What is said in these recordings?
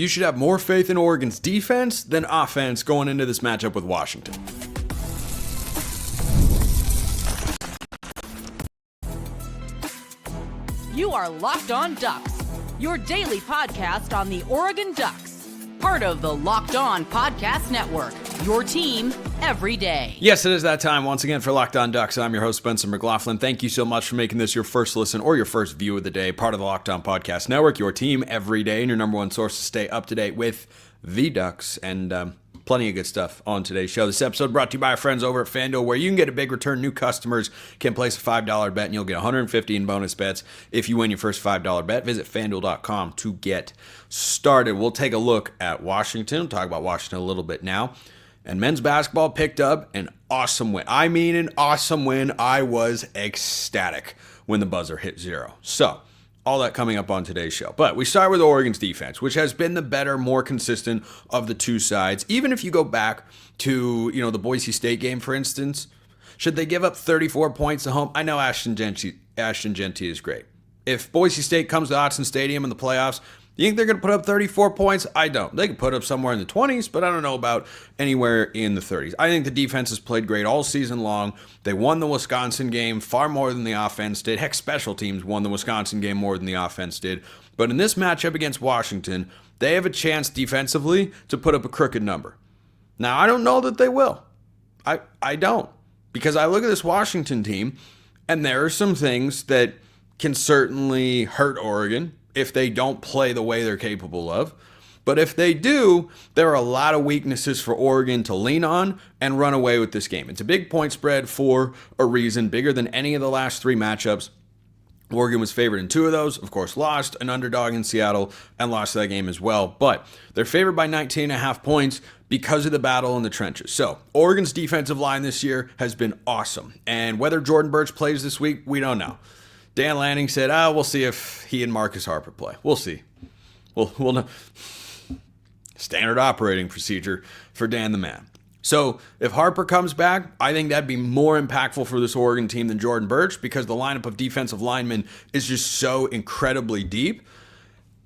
you should have more faith in Oregon's defense than offense going into this matchup with Washington. You are Locked On Ducks, your daily podcast on the Oregon Ducks. Part of the Locked On Podcast Network, your team every day. Yes, it is that time once again for Locked On Ducks. I'm your host, Spencer McLaughlin. Thank you so much for making this your first listen or your first view of the day. Part of the Locked On Podcast Network, your team every day, and your number one source to stay up to date with the Ducks. And plenty of good stuff on today's show. This episode brought to you by our friends over at FanDuel, where you can get a big return. New customers can place a $5 bet, and you'll get $150 in bonus bets if you win your first $5 bet. Visit FanDuel.com to get started. We'll take a look at Washington. We'll talk about Washington a little bit now. And men's basketball picked up an awesome win. I mean, an awesome win. I was ecstatic when the buzzer hit 0. So, all that coming up on today's show. But we start with Oregon's defense, which has been the better, more consistent of the two sides. Even if you go back to, the Boise State game, for instance, should they give up 34 points at home? I know Ashton Genty is great. If Boise State comes to Autzen Stadium in the playoffs, you think they're going to put up 34 points? I don't. They could put up somewhere in the 20s, but I don't know about anywhere in the 30s. I think the defense has played great all season long. They won the Wisconsin game far more than the offense did. Heck, special teams won the Wisconsin game more than the offense did. But in this matchup against Washington, they have a chance defensively to put up a crooked number. Now, I don't know that they will. I don't. Because I look at this Washington team, and there are some things that can certainly hurt Oregon if they don't play the way they're capable of. But if they do, there are a lot of weaknesses for Oregon to lean on and run away with this game. It's a big point spread for a reason, bigger than any of the last 3 matchups. Oregon was favored in 2 of those, of course, lost an underdog in Seattle and lost that game as well. But they're favored by 19.5 points because of the battle in the trenches. So Oregon's defensive line this year has been awesome. And whether Jordan Burch plays this week, we don't know. Dan Lanning said, we'll see if he and Marcus Harper play. We'll see. We'll know. Standard operating procedure for Dan the man. So if Harper comes back, I think that'd be more impactful for this Oregon team than Jordan Burch, because the lineup of defensive linemen is just so incredibly deep.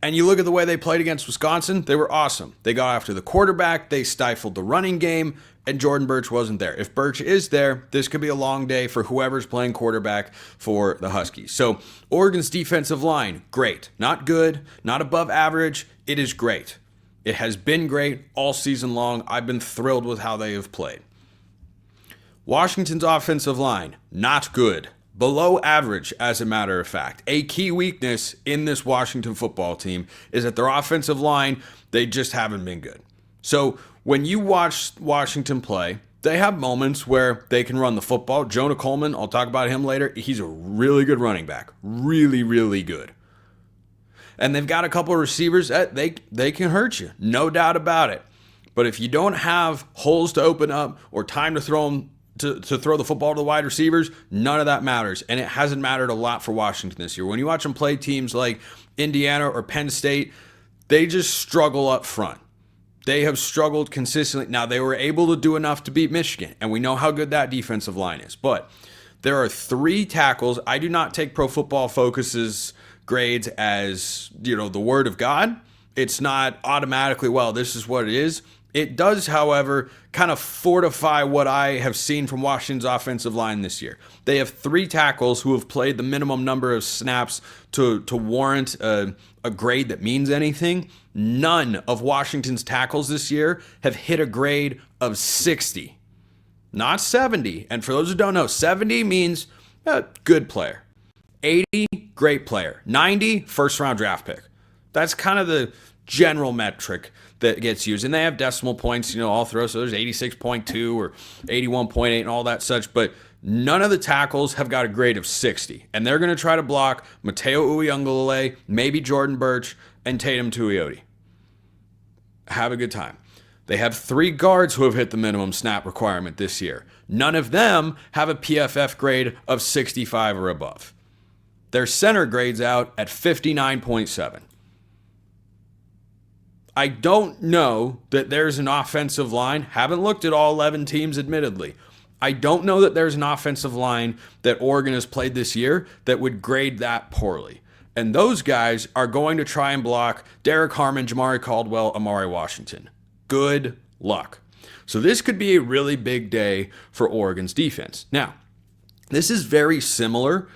And you look at the way they played against Wisconsin, they were awesome. They got after the quarterback, they stifled the running game, and Jordan Burch wasn't there. If Burch is there, this could be a long day for whoever's playing quarterback for the Huskies. So Oregon's defensive line, great. Not good, not above average. It is great. It has been great all season long. I've been thrilled with how they have played. Washington's offensive line, not good. Below average, as a matter of fact. A key weakness in this Washington football team is that their offensive line, they just haven't been good. So when you watch Washington play, they have moments where they can run the football. Jonah Coleman, I'll talk about him later. He's a really good running back. Really, really good. And they've got a couple of receivers that they can hurt you. No doubt about it. But if you don't have holes to open up or time to throw them, to throw the football to the wide receivers, none of that matters. And it hasn't mattered a lot for Washington this year. When you watch them play teams like Indiana or Penn State, they just struggle up front. They have struggled consistently. Now, they were able to do enough to beat Michigan, and we know how good that defensive line is. But there are 3 tackles. I do not take Pro Football Focus's grades as, the word of God. It's not automatically, this is what it is. It does, however, kind of fortify what I have seen from Washington's offensive line this year. They have 3 tackles who have played the minimum number of snaps to warrant a grade that means anything. None of Washington's tackles this year have hit a grade of 60, not 70. And for those who don't know, 70 means good player. 80, great player. 90, first-round draft pick. That's kind of the general metric that gets used. And they have decimal points, all through. So there's 86.2 or 81.8 and all that such. But none of the tackles have got a grade of 60. And they're going to try to block Mateo Uiagalelei, maybe Jordan Burch, and Tatum Tuioti. Have a good time. They have 3 guards who have hit the minimum snap requirement this year. None of them have a PFF grade of 65 or above. Their center grades out at 59.7. I don't know that there's an offensive line. Haven't looked at all 11 teams, admittedly. I don't know that there's an offensive line that Oregon has played this year that would grade that poorly. And those guys are going to try and block Derek Harmon, Jamari Caldwell, Amari Washington. Good luck. So this could be a really big day for Oregon's defense. Now, this is very similar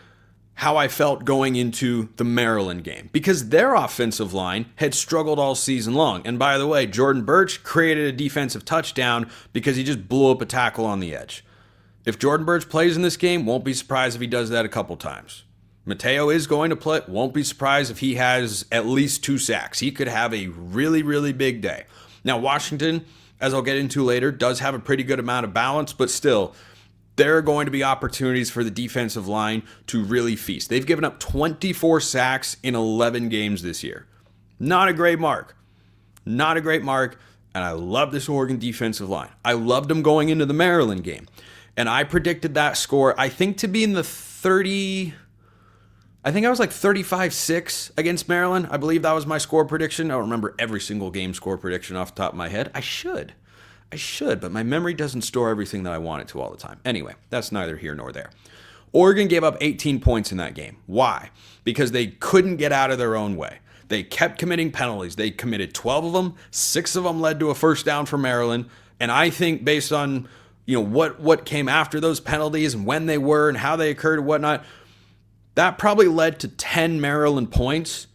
how I felt going into the Maryland game, because their offensive line had struggled all season long. And by the way, Jordan Burch created a defensive touchdown because he just blew up a tackle on the edge. If Jordan Burch plays in this game, won't be surprised if he does that a couple times. Mateo is going to play, won't be surprised if he has at least 2 sacks. He could have a really, really big day. Now, Washington, as I'll get into later, does have a pretty good amount of balance, but still, there are going to be opportunities for the defensive line to really feast. They've given up 24 sacks in 11 games this year. Not a great mark. Not a great mark, and I love this Oregon defensive line. I loved them going into the Maryland game, and I predicted that score, I think, to be in the 30... I think I was like 35-6 against Maryland. I believe that was my score prediction. I don't remember every single game score prediction off the top of my head. I should, but my memory doesn't store everything that I want it to all the time. Anyway, that's neither here nor there. Oregon gave up 18 points in that game. Why? Because they couldn't get out of their own way. They kept committing penalties. They committed 12 of them. 6 of them led to a first down for Maryland. And I think based on what came after those penalties and when they were and how they occurred and whatnot, that probably led to 10 Maryland points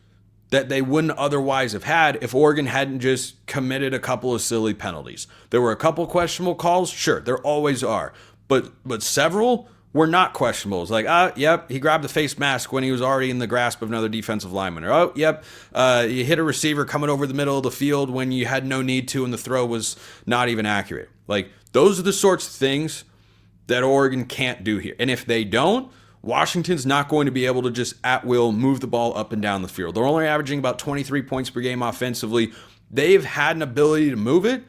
that they wouldn't otherwise have had if Oregon hadn't just committed a couple of silly penalties. There were a couple questionable calls. Sure, there always are. But several were not questionable. It's like, yep, he grabbed the face mask when he was already in the grasp of another defensive lineman. Or, yep, you hit a receiver coming over the middle of the field when you had no need to and the throw was not even accurate. Like, those are the sorts of things that Oregon can't do here. And if they don't, Washington's not going to be able to just at will move the ball up and down the field. They're only averaging about 23 points per game offensively. They've had an ability to move it,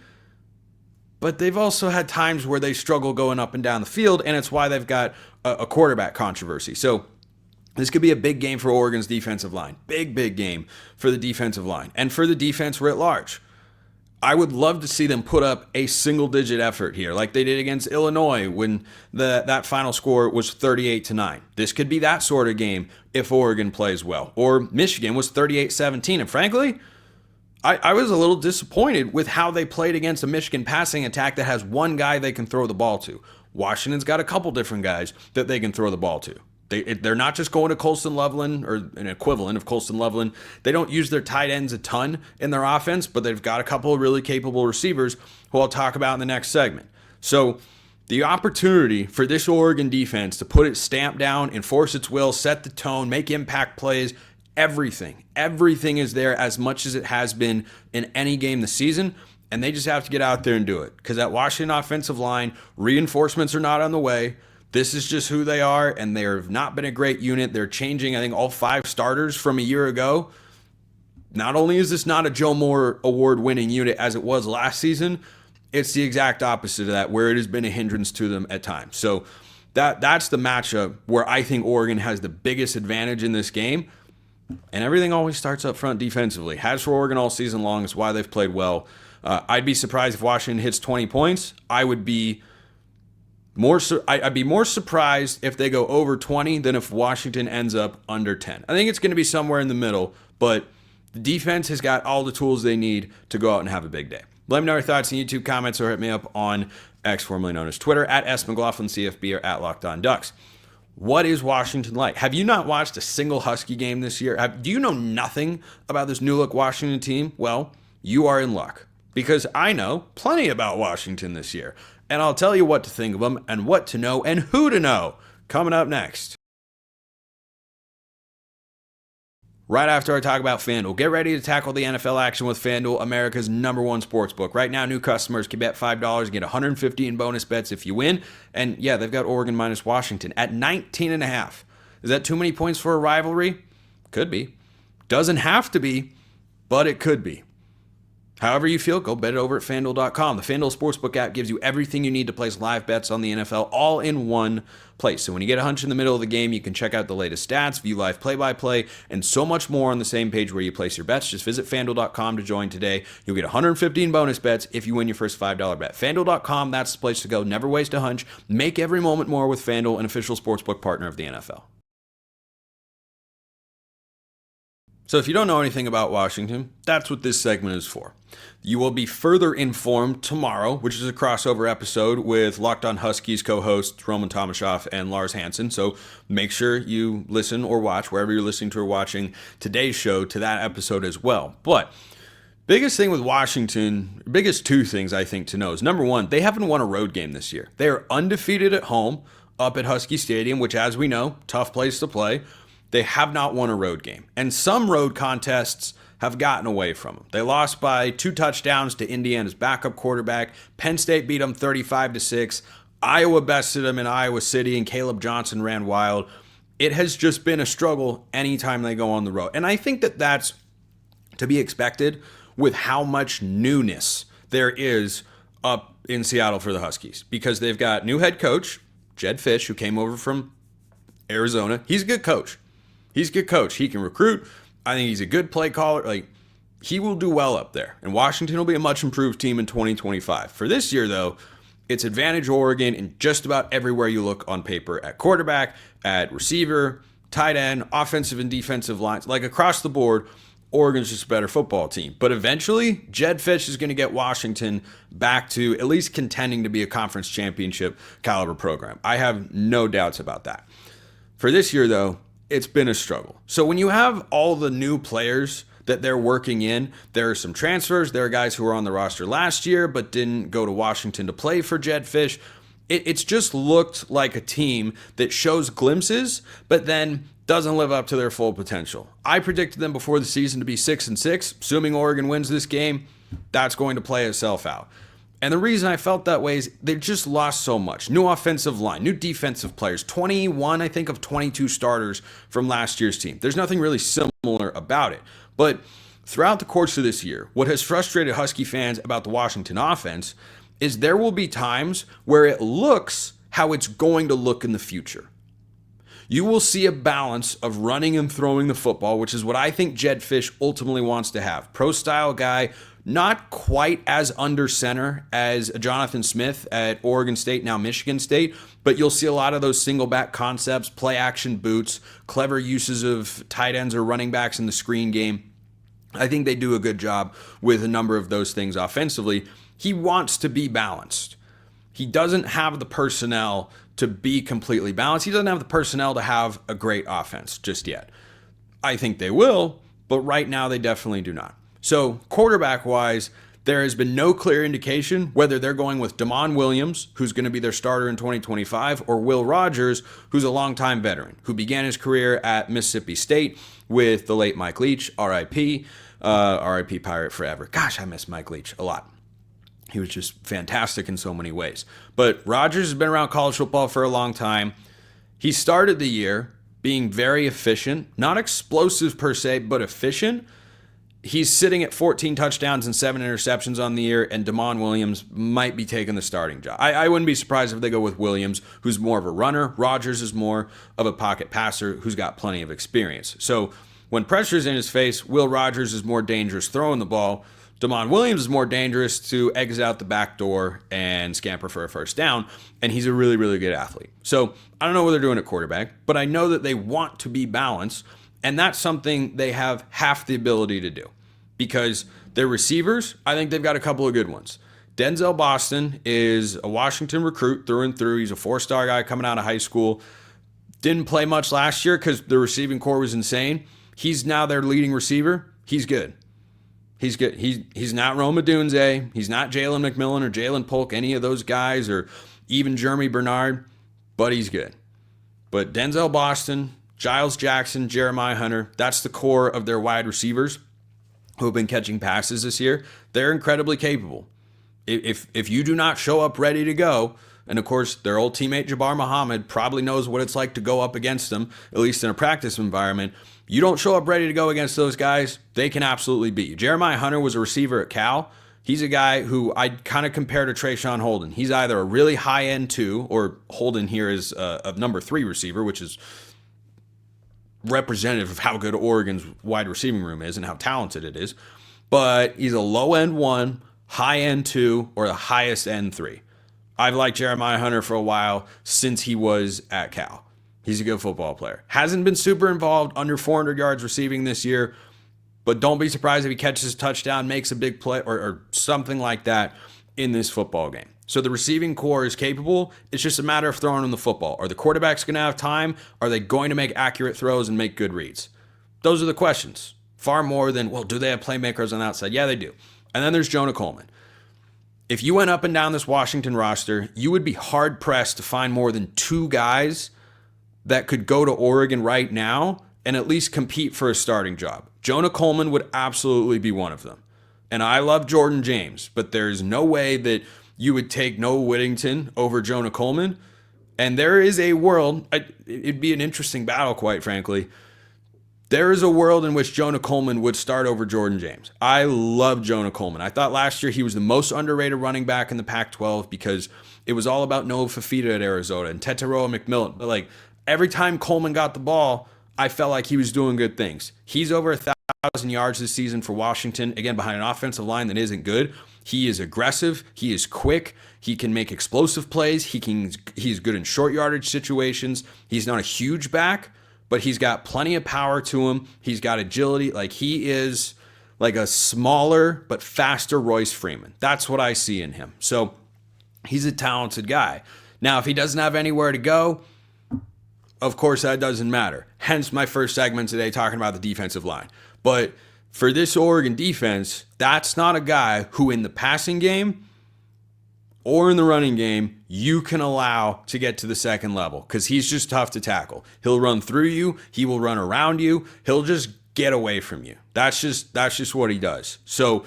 but they've also had times where they struggle going up and down the field, and it's why they've got a quarterback controversy. So this could be a big game for Oregon's defensive line. Big game for the defensive line and for the defense writ large. I would love to see them put up a single-digit effort here, like they did against Illinois when that final score was 38-9. This could be that sort of game if Oregon plays well. Or Michigan was 38-17. And frankly, I was a little disappointed with how they played against a Michigan passing attack that has one guy they can throw the ball to. Washington's got a couple different guys that they can throw the ball to. They're not just going to Colston Loveland or an equivalent of Colston Loveland. They don't use their tight ends a ton in their offense, but they've got a couple of really capable receivers who I'll talk about in the next segment. So the opportunity for this Oregon defense to put its stamp down, enforce its will, set the tone, make impact plays, everything is there as much as it has been in any game this season. And they just have to get out there and do it. Because that Washington offensive line, reinforcements are not on the way. This is just who they are, and they have not been a great unit. They're changing, I think, all 5 starters from a year ago. Not only is this not a Joe Moore award-winning unit as it was last season, it's the exact opposite of that, where it has been a hindrance to them at times. So that's the matchup where I think Oregon has the biggest advantage in this game. And everything always starts up front defensively. Has for Oregon all season long. It's why they've played well. I'd be surprised if Washington hits 20 points. I'd be more surprised if they go over 20 than if Washington ends up under 10. I think it's going to be somewhere in the middle, but the defense has got all the tools they need to go out and have a big day. Let me know your thoughts in YouTube comments or hit me up on X, formerly known as Twitter, at @McLaughlinCFB or at Locked On Ducks. What is Washington like? Have you not watched a single Husky game this year? Do you know nothing about this new-look Washington team? Well, you are in luck, because I know plenty about Washington this year. And I'll tell you what to think of them and what to know and who to know coming up next. Right after I talk about FanDuel, get ready to tackle the NFL action with FanDuel, America's #1 sportsbook. Right now, new customers can bet $5 and get $150 in bonus bets if you win. And yeah, they've got Oregon minus Washington at 19.5. Is that too many points for a rivalry? Could be. Doesn't have to be, but it could be. However you feel, go bet it over at FanDuel.com. The FanDuel Sportsbook app gives you everything you need to place live bets on the NFL all in one place. So when you get a hunch in the middle of the game, you can check out the latest stats, view live play-by-play, and so much more on the same page where you place your bets. Just visit FanDuel.com to join today. You'll get 115 bonus bets if you win your first $5 bet. FanDuel.com, that's the place to go. Never waste a hunch. Make every moment more with FanDuel, an official sportsbook partner of the NFL. So if you don't know anything about Washington, that's what this segment is for. You will be further informed tomorrow, which is a crossover episode with Locked On Huskies co-hosts Roman Tomashoff and Lars Hansen. So make sure you listen or watch, wherever you're listening to or watching today's show, to that episode as well. But biggest thing with Washington, biggest two things I think to know is, number one, they haven't won a road game this year. They are undefeated at home up at Husky Stadium, which, as we know, tough place to play. They have not won a road game. And some road contests have gotten away from them. They lost by 2 touchdowns to Indiana's backup quarterback. Penn State beat them 35-6. Iowa bested them in Iowa City, and Caleb Johnson ran wild. It has just been a struggle anytime they go on the road. And I think that that's to be expected with how much newness there is up in Seattle for the Huskies, because they've got new head coach, Jedd Fisch, who came over from Arizona. He's a good coach. He can recruit. I think he's a good play caller. Like, he will do well up there. And Washington will be a much improved team in 2025. For this year, though, it's advantage Oregon in just about everywhere you look on paper, at quarterback, at receiver, tight end, offensive and defensive lines. Like, across the board, Oregon's just a better football team. But eventually, Jedd Fisch is going to get Washington back to at least contending to be a conference championship caliber program. I have no doubts about that. For this year, though, it's been a struggle. So when you have all the new players that they're working in, there are some transfers. There are guys who were on the roster last year but didn't go to Washington to play for Jedd Fisch. It's just looked like a team that shows glimpses, but then doesn't live up to their full potential. I predicted them before the season to be 6-6. Assuming Oregon wins this game, that's going to play itself out. And the reason I felt that way is they've just lost so much. New offensive line, new defensive players, 21, I think, of 22 starters from last year's team. There's nothing really similar about it. But throughout the course of this year, what has frustrated Husky fans about the Washington offense is there will be times where it looks how it's going to look in the future. You will see a balance of running and throwing the football, which is what I think Jedd Fisch ultimately wants to have. Pro-style guy, not quite as under center as Jonathan Smith at Oregon State, now Michigan State, but you'll see a lot of those single back concepts, play action boots, clever uses of tight ends or running backs in the screen game. I think they do a good job with a number of those things offensively. He wants to be balanced. He doesn't have the personnel to be completely balanced. He doesn't have the personnel to have a great offense just yet. I think they will, but right now they definitely do not. So quarterback-wise, there has been no clear indication whether they're going with Damon Williams, who's going to be their starter in 2025, or Will Rogers, who's a longtime veteran, who began his career at Mississippi State with the late Mike Leach, RIP, RIP Pirate forever. Gosh, I miss Mike Leach a lot. He was just fantastic in so many ways. But Rogers has been around college football for a long time. He started the year being very efficient, not explosive per se, but efficient. He's sitting at 14 touchdowns and 7 interceptions on the year, and Damon Williams might be taking the starting job. I wouldn't be surprised if they go with Williams, who's more of a runner. Rogers is more of a pocket passer who's got plenty of experience. So when pressure's in his face, Will Rogers is more dangerous throwing the ball. Damon Williams is more dangerous to exit out the back door and scamper for a first down, and he's a really, really good athlete. So I don't know what they're doing at quarterback, but I know that they want to be balanced, and that's something they have half the ability to do. Because their receivers, I think they've got a couple of good ones. Denzel Boston is a Washington recruit through and through. He's a 4-star guy coming out of high school. Didn't play much last year because the receiving core was insane. He's now their leading receiver. He's good. He's good. He's not Rome Odunze. He's not Jalen McMillan or Jalen Polk, any of those guys, or even Jeremy Bernard, but he's good. But Denzel Boston, Giles Jackson, Jeremiah Hunter, that's the core of their wide receivers who have been catching passes this year. They're incredibly capable. If you do not show up ready to go, and of course their old teammate Jabbar Muhammad probably knows what it's like to go up against them, at least in a practice environment. You don't show up ready to go against those guys, they can absolutely beat you. Jeremiah Hunter was a receiver at Cal. He's a guy who I'd kind of compare to Trayshawn Holden. He's either a really high-end 2, or Holden here is a number 3 receiver, which is representative of how good Oregon's wide receiving room is and how talented it is. But he's a low-end 1, high-end 2, or the highest-end 3. I've liked Jeremiah Hunter for a while since he was at Cal. He's a good football player. Hasn't been super involved, under 400 yards receiving this year, But don't be surprised if he catches a touchdown, makes a big play, or something like that in this football game. So the receiving core is capable. It's just a matter of throwing them the football. Are the quarterbacks going to have time? Are they going to make accurate throws and make good reads? Those are the questions. Far more than, well, do they have playmakers on the outside? Yeah, they do. And then there's Jonah Coleman. If you went up and down this Washington roster, you would be hard-pressed to find more than 2 guys that could go to Oregon right now and at least compete for a starting job. Jonah Coleman would absolutely be one of them. And I love Jordan James, but there's no way that you would take Noah Whittington over Jonah Coleman. And there is a world, it'd be an interesting battle, quite frankly. There is a world in which Jonah Coleman would start over Jordan James. I love Jonah Coleman. I thought last year he was the most underrated running back in the Pac-12 because it was all about Noah Fafita at Arizona and Tetairoa McMillan. But like every time Coleman got the ball, I felt like he was doing good things. He's over 1,000 yards this season for Washington, again, behind an offensive line that isn't good. He is aggressive. He is quick. He can make explosive plays. He's good in short yardage situations. He's not a huge back, but he's got plenty of power to him. He's got agility. Like he is like a smaller but faster Royce Freeman. That's what I see in him. So he's a talented guy. Now, if he doesn't have anywhere to go, of course that doesn't matter. Hence my first segment today talking about the defensive line. But for this Oregon defense, that's not a guy who in the passing game or in the running game you can allow to get to the second level because he's just tough to tackle. He'll run through you. He will run around you. He'll just get away from you. That's just what he does. So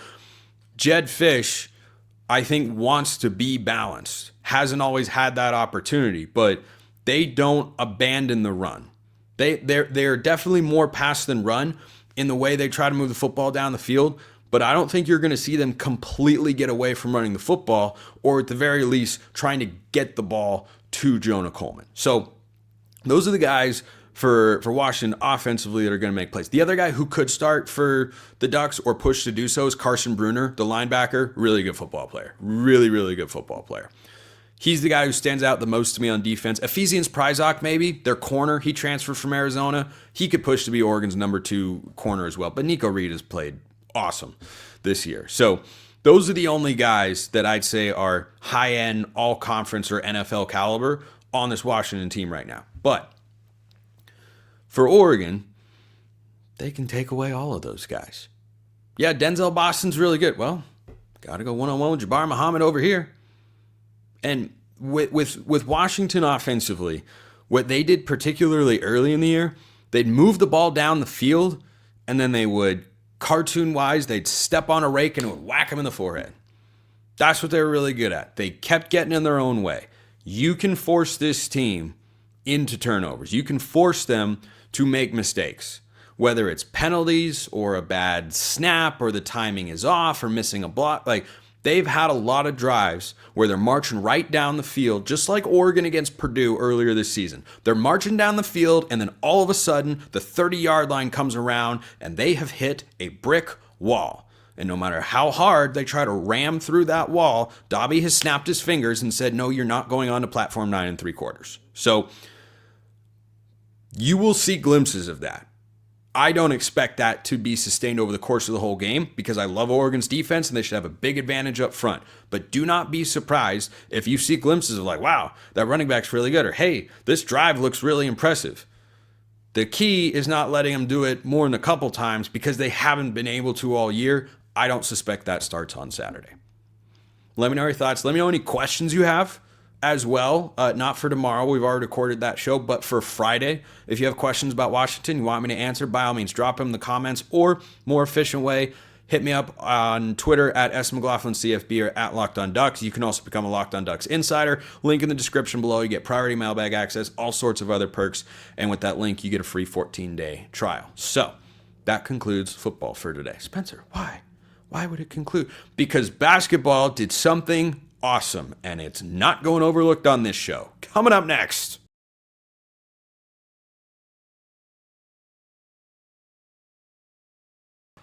Jed Fish, I think, wants to be balanced. Hasn't always had that opportunity, but they don't abandon the run. They're definitely more pass than run in the way they try to move the football down the field, but I don't think you're going to see them completely get away from running the football or at the very least trying to get the ball to Jonah Coleman. So those are the guys for Washington offensively that are going to make plays. The other guy who could start for the Ducks or push to do so is Carson Bruner, the linebacker. Really good football player. Really, really good football player. He's the guy who stands out the most to me on defense. Ephesians Pryzak, maybe, their corner. He transferred from Arizona. He could push to be Oregon's number 2 corner as well. But Nico Reed has played awesome this year. So those are the only guys that I'd say are high-end, all-conference or NFL caliber on this Washington team right now. But for Oregon, they can take away all of those guys. Yeah, Denzel Boston's really good. Well, got to go one-on-one with Jabbar Muhammad over here. And with Washington offensively, what they did particularly early in the year, they'd move the ball down the field, and then they would, cartoon-wise, they'd step on a rake and it would whack them in the forehead. That's what they were really good at. They kept getting in their own way. You can force this team into turnovers. You can force them to make mistakes, whether it's penalties or a bad snap or the timing is off or missing a block. Like, they've had a lot of drives where they're marching right down the field, just like Oregon against Purdue earlier this season. They're marching down the field, and then all of a sudden, the 30-yard line comes around, and they have hit a brick wall. And no matter how hard they try to ram through that wall, Dobby has snapped his fingers and said, no, you're not going on to platform 9 3/4. So you will see glimpses of that. I don't expect that to be sustained over the course of the whole game because I love Oregon's defense and they should have a big advantage up front. But do not be surprised if you see glimpses of like, wow, that running back's really good, or hey, this drive looks really impressive. The key is not letting them do it more than a couple times because they haven't been able to all year. I don't suspect that starts on Saturday. Let me know your thoughts. Let me know any questions you have as well. Not for tomorrow. We've already recorded that show, but for Friday, if you have questions about Washington, you want me to answer, by all means, drop them in the comments, or more efficient way, hit me up on Twitter at @McLaughlinCFB or at Locked On Ducks. You can also become a Locked On Ducks insider. Link in the description below. You get priority mailbag access, all sorts of other perks. And with that link, you get a free 14-day trial. So that concludes football for today. Spencer, why? Why would it conclude? Because basketball did something awesome, and it's not going overlooked on this show. Coming up next.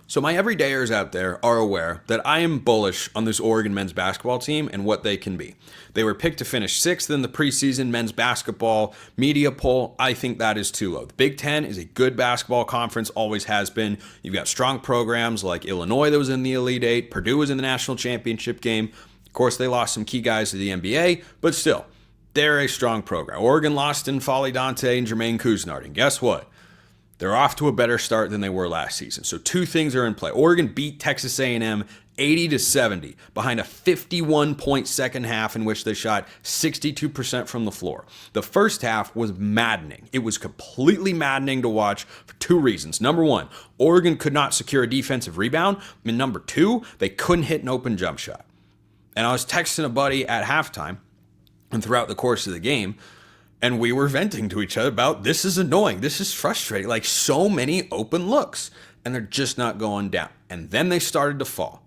So my everydayers out there are aware that I am bullish on this Oregon men's basketball team and what they can be. They were picked to finish 6th in the preseason men's basketball media poll. I think that is too low. The Big Ten is a good basketball conference, always has been. You've got strong programs like Illinois that was in the Elite Eight. Purdue was in the national championship game. Of course, they lost some key guys to the NBA, but still, they're a strong program. Oregon lost in Folly Dante and Jermaine Couisnard, and guess what? They're off to a better start than they were last season. So two things are in play. Oregon beat Texas A&M 80-70 behind a 51-point second half in which they shot 62% from the floor. The first half was maddening. It was completely maddening to watch for two reasons. Number one, Oregon could not secure a defensive rebound. And number two, they couldn't hit an open jump shot. And I was texting a buddy at halftime and throughout the course of the game, and we were venting to each other about, this is annoying, this is frustrating, like so many open looks, and they're just not going down. And then they started to fall.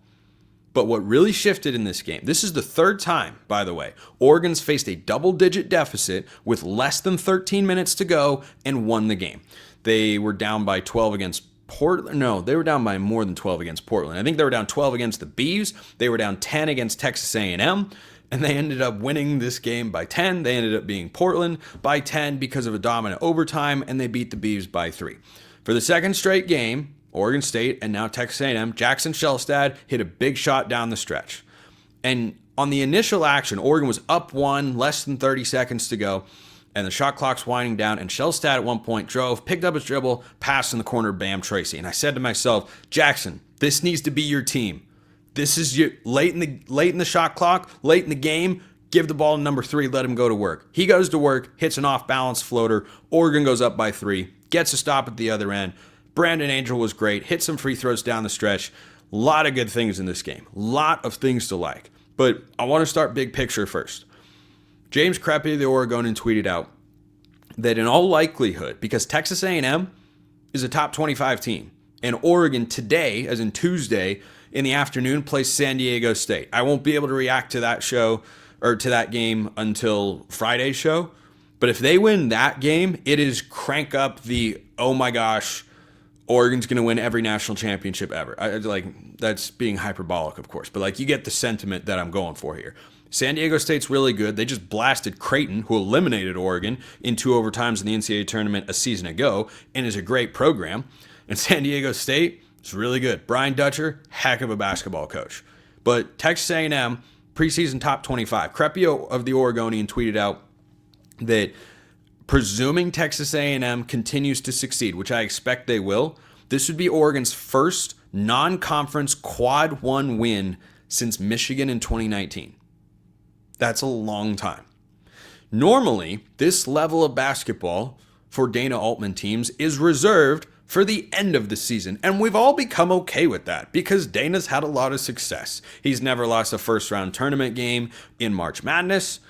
But what really shifted in this game, this is the third time, by the way, Oregon's faced a double-digit deficit with less than 13 minutes to go and won the game. They were down by 12 against Portland. No, they were down by more than 12 against Portland. I think they were down 12 against the Beavs. They were down 10 against Texas A&M. And they ended up winning this game by 10. They ended up beating Portland by 10 because of a dominant overtime, and they beat the Beavs by 3. For the second straight game, Oregon State and now Texas A&M, Jackson Shellstad hit a big shot down the stretch. And on the initial action, Oregon was up 1, less than 30 seconds to go, and the shot clock's winding down, and Shellstad at one point drove, picked up his dribble, passed in the corner, bam, Tracy. And I said to myself, Jackson, this needs to be your team. This is your late in the shot clock, late in the game. Give the ball to number 3, let him go to work. He goes to work, hits an off-balance floater. Oregon goes up by 3, gets a stop at the other end. Brandon Angel was great, hit some free throws down the stretch. A lot of good things in this game. A lot of things to like. But I want to start big picture first. James Crepey, the Oregonian, tweeted out that in all likelihood, because Texas A&M is a top 25 team, and Oregon today, as in Tuesday, in the afternoon, plays San Diego State. I won't be able to react to that show or to that game until Friday's show. But if they win that game, it is crank up the, oh my gosh, Oregon's going to win every national championship ever. That's being hyperbolic, of course. But you get the sentiment that I'm going for here. San Diego State's really good. They just blasted Creighton, who eliminated Oregon in 2 overtimes in the NCAA tournament a season ago, and is a great program. And San Diego State, it's really good. Brian Dutcher, heck of a basketball coach. But Texas A&M, preseason top 25. Crepio of the Oregonian tweeted out that presuming Texas A&M continues to succeed, which I expect they will, this would be Oregon's first non-conference quad 1 win since Michigan in 2019. That's a long time. Normally, this level of basketball for Dana Altman teams is reserved for the end of the season. And we've all become okay with that because Dana's had a lot of success. He's never lost a first-round tournament game in March Madness.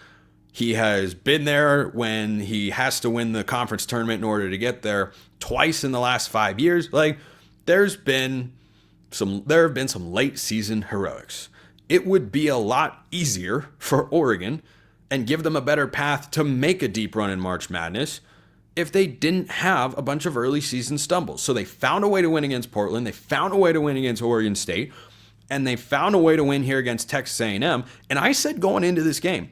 He has been there when he has to win the conference tournament in order to get there twice in the last 5 years. There have been some late season heroics. It would be a lot easier for Oregon and give them a better path to make a deep run in March Madness if they didn't have a bunch of early season stumbles. So they found a way to win against Portland, they found a way to win against Oregon State, and they found a way to win here against Texas A&M. And I said going into this game,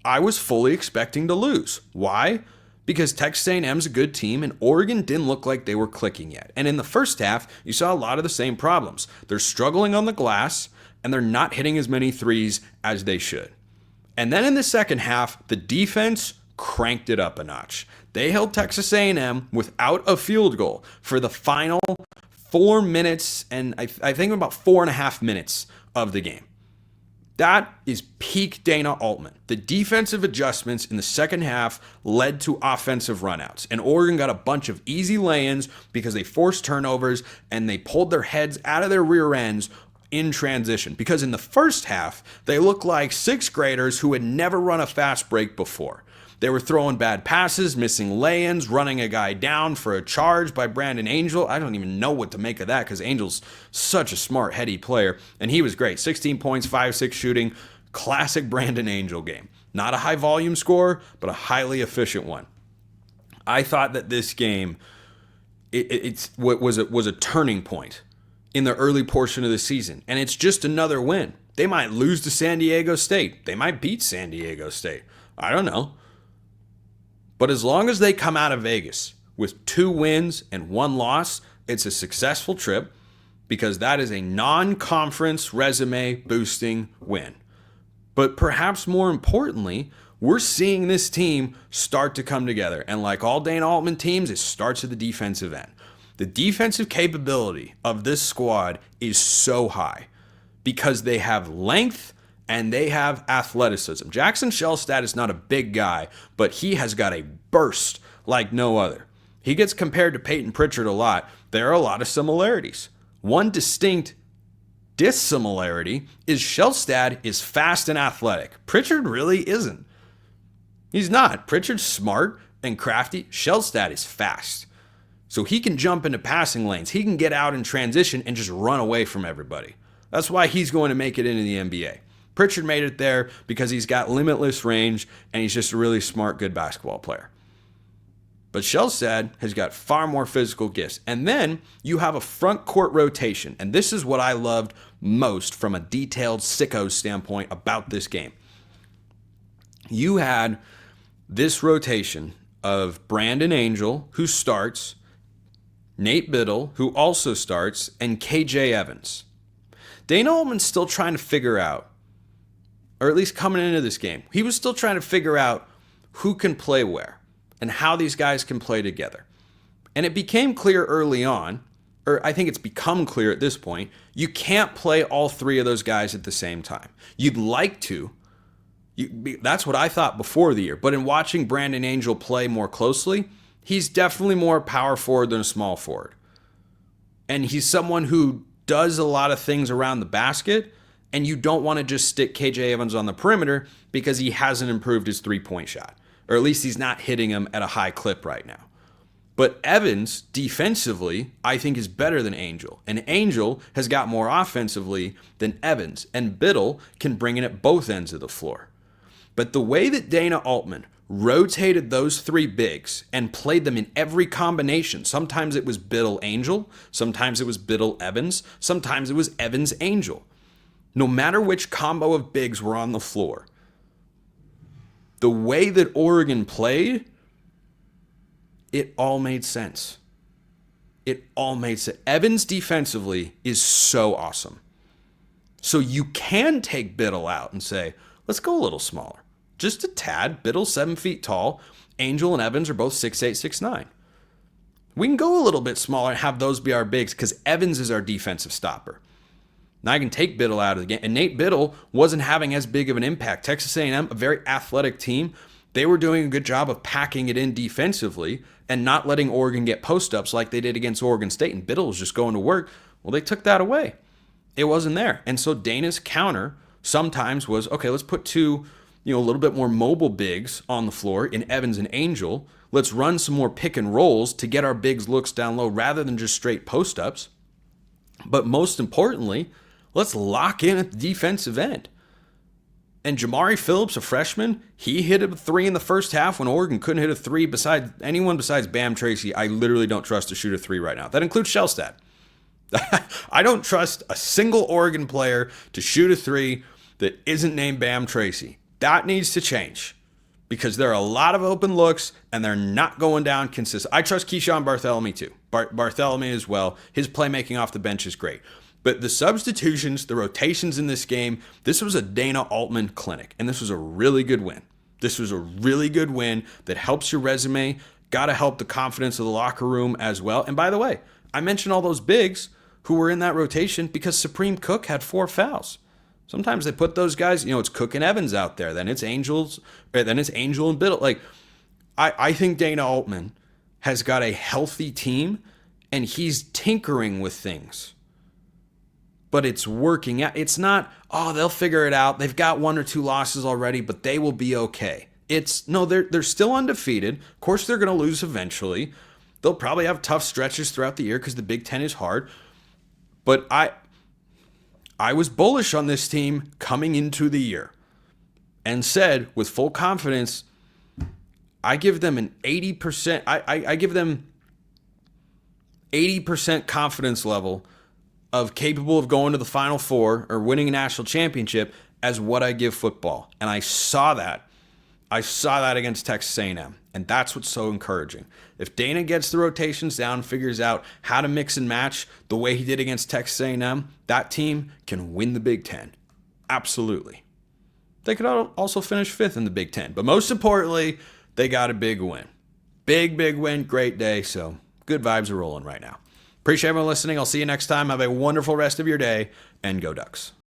I was fully expecting to lose. Why? Because Texas A&M's a good team, and Oregon didn't look like they were clicking yet. And in the first half, you saw a lot of the same problems. They're struggling on the glass, and they're not hitting as many threes as they should. And then in the second half, the defense cranked it up a notch. They held Texas A&M without a field goal for the final 4 minutes, and I think about 4.5 minutes of the game. That is peak Dana Altman. The defensive adjustments in the second half led to offensive runouts, and Oregon got a bunch of easy lay-ins because they forced turnovers and they pulled their heads out of their rear ends in transition. Because in the first half, they looked like 6th graders who had never run a fast break before. They were throwing bad passes, missing lay-ins, running a guy down for a charge by Brandon Angel. I don't even know what to make of that because Angel's such a smart, heady player. And he was great. 16 points, 5-6 shooting. Classic Brandon Angel game. Not a high-volume score, but a highly efficient one. I thought that this game was a turning point in the early portion of the season, and it's just another win. They might lose to San Diego State. They might beat San Diego State. I don't know. But as long as they come out of Vegas with 2 wins and 1 loss, it's a successful trip because that is a non-conference resume boosting win. But perhaps more importantly, we're seeing this team start to come together. And like all Dana Altman teams, it starts at the defensive end. The defensive capability of this squad is so high because they have length and they have athleticism. Jackson Shellstad is not a big guy, but he has got a burst like no other. He gets compared to Peyton Pritchard a lot. There are a lot of similarities. One distinct dissimilarity is Shellstad is fast and athletic. Pritchard really isn't. He's not. Pritchard's smart and crafty. Shellstad is fast. So he can jump into passing lanes. He can get out in transition and just run away from everybody. That's why he's going to make it into the NBA. Pritchard made it there because he's got limitless range and he's just a really smart, good basketball player. But Shellstad has got far more physical gifts. And then you have a front court rotation. And this is what I loved most from a detailed sicko standpoint about this game. You had this rotation of Brandon Angel, who starts, Nate Biddle, who also starts, and KJ Evans. Dana Altman's still trying to figure out, or at least coming into this game, he was still trying to figure out who can play where and how these guys can play together. And it became clear early on, or I think it's become clear at this point, you can't play all 3 of those guys at the same time. You'd like to. That's what I thought before the year. But in watching Brandon Angel play more closely, he's definitely more power forward than a small forward. And he's someone who does a lot of things around the basket, and you don't want to just stick KJ Evans on the perimeter because he hasn't improved his 3-point shot. Or at least he's not hitting them at a high clip right now. But Evans, defensively, I think is better than Angel. And Angel has got more offensively than Evans. And Biddle can bring it at both ends of the floor. But the way that Dana Altman rotated those 3 bigs and played them in every combination, sometimes it was Biddle Angel, sometimes it was Biddle Evans, sometimes it was Evans Angel. No matter which combo of bigs were on the floor, the way that Oregon played, it all made sense. It all made sense. Evans defensively is so awesome. So you can take Biddle out and say, let's go a little smaller. Just a tad. Biddle's 7 feet tall. Angel and Evans are both 6'8", 6'9". We can go a little bit smaller and have those be our bigs because Evans is our defensive stopper. Now I can take Biddle out of the game. And Nate Biddle wasn't having as big of an impact. Texas A&M, a very athletic team, they were doing a good job of packing it in defensively and not letting Oregon get post-ups like they did against Oregon State. And Biddle was just going to work. Well, they took that away. It wasn't there. And so Dana's counter sometimes was, okay, let's put 2, a little bit more mobile bigs on the floor in Evans and Angel. Let's run some more pick and rolls to get our bigs looks down low rather than just straight post-ups. But most importantly, let's lock in at the defensive end. And Jamari Phillips, a freshman, he hit a 3 in the first half when Oregon couldn't hit a 3 besides anyone besides Bam Tracy. I literally don't trust to shoot a 3 right now. That includes Shellstad. I don't trust a single Oregon player to shoot a 3 that isn't named Bam Tracy. That needs to change because there are a lot of open looks and they're not going down consistent. I trust Keyshawn Bartholomew too. Bartholomew as well. His playmaking off the bench is great. But the substitutions, the rotations in this game, this was a Dana Altman clinic, and this was a really good win. This was a really good win that helps your resume, got to help the confidence of the locker room as well. And by the way, I mentioned all those bigs who were in that rotation because Supreme Cook had 4 fouls. Sometimes they put those guys, it's Cook and Evans out there, then it's Angel and Biddle. Like, I think Dana Altman has got a healthy team, and he's tinkering with things. But it's working out. It's not, they'll figure it out. They've got 1 or 2 losses already, but they will be okay. They're still undefeated. Of course, they're going to lose eventually. They'll probably have tough stretches throughout the year because the Big Ten is hard. But I was bullish on this team coming into the year and said with full confidence, I give them an 80%. I give them 80% confidence level of capable of going to the Final Four or winning a national championship as what I give football. And I saw that. I saw that against Texas A&M. And that's what's so encouraging. If Dana gets the rotations down, figures out how to mix and match the way he did against Texas A&M, that team can win the Big Ten. Absolutely. They could also finish 5th in the Big Ten. But most importantly, they got a big win. Big win. Great day. So good vibes are rolling right now. Appreciate everyone listening. I'll see you next time. Have a wonderful rest of your day, and go Ducks.